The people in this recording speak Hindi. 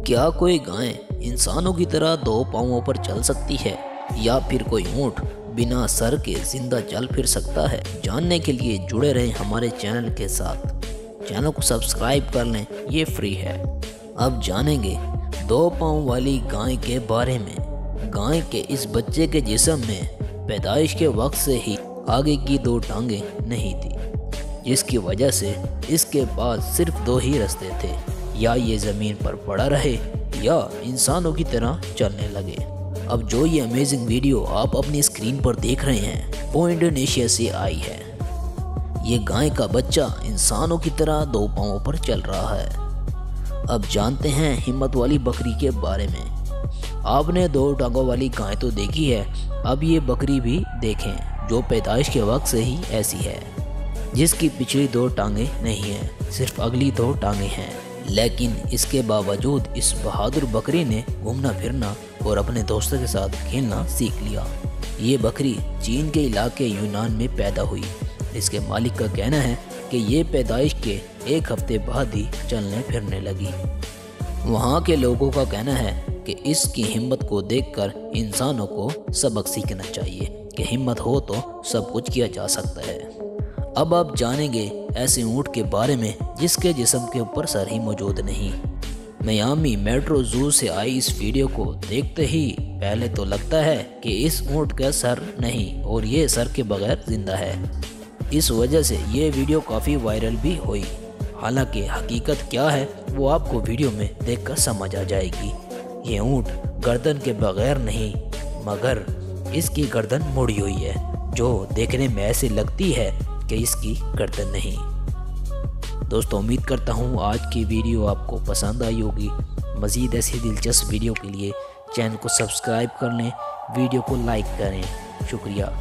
क्या कोई गाय इंसानों की तरह दो पाँवों पर चल सकती है या फिर कोई ऊँट बिना सर के जिंदा चल फिर सकता है? जानने के लिए जुड़े रहें हमारे चैनल के साथ। चैनल को सब्सक्राइब कर लें, ये फ्री है। अब जानेंगे दो पाँव वाली गाय के बारे में। गाय के इस बच्चे के जिस्म में पैदाइश के वक्त से ही आगे की दो टांगें नहीं थी, जिसकी वजह से इसके पास सिर्फ दो ही रास्ते थे, या ये ज़मीन पर पड़ा रहे या इंसानों की तरह चलने लगे। अब जो ये अमेजिंग वीडियो आप अपनी स्क्रीन पर देख रहे हैं वो इंडोनेशिया से आई है। ये गाय का बच्चा इंसानों की तरह दो पाँवों पर चल रहा है। अब जानते हैं हिम्मत वाली बकरी के बारे में। आपने दो टांगों वाली गाय तो देखी है, अब ये बकरी भी देखें जो पैदाइश के वक्त से ही ऐसी है, जिसकी पिछली दो टांगें नहीं हैं, सिर्फ अगली दो टांगें हैं। लेकिन इसके बावजूद इस बहादुर बकरी ने घूमना फिरना और अपने दोस्तों के साथ खेलना सीख लिया। ये बकरी चीन के इलाके यूनान में पैदा हुई। इसके मालिक का कहना है कि ये पैदाइश के एक हफ्ते बाद ही चलने फिरने लगी। वहाँ के लोगों का कहना है कि इसकी हिम्मत को देखकर इंसानों को सबक सीखना चाहिए कि हिम्मत हो तो सब कुछ किया जा सकता है। अब आप जानेंगे ऐसे ऊँट के बारे में जिसके जिस्म के ऊपर सर ही मौजूद नहीं। मियामी मेट्रो जू से आई इस वीडियो को देखते ही पहले तो लगता है कि इस ऊँट का सर नहीं और ये सर के बगैर जिंदा है। इस वजह से ये वीडियो काफ़ी वायरल भी हुई। हालांकि हकीकत क्या है वो आपको वीडियो में देखकर समझ आ जाएगी। ये ऊँट गर्दन के बगैर नहीं, मगर इसकी गर्दन मुड़ी हुई है, जो देखने में ऐसे लगती है कि इसकी गर्दन नहीं। दोस्तों, उम्मीद करता हूँ आज की वीडियो आपको पसंद आई होगी। मज़ीद ऐसी दिलचस्प वीडियो के लिए चैनल को सब्सक्राइब कर लें, वीडियो को लाइक करें। शुक्रिया।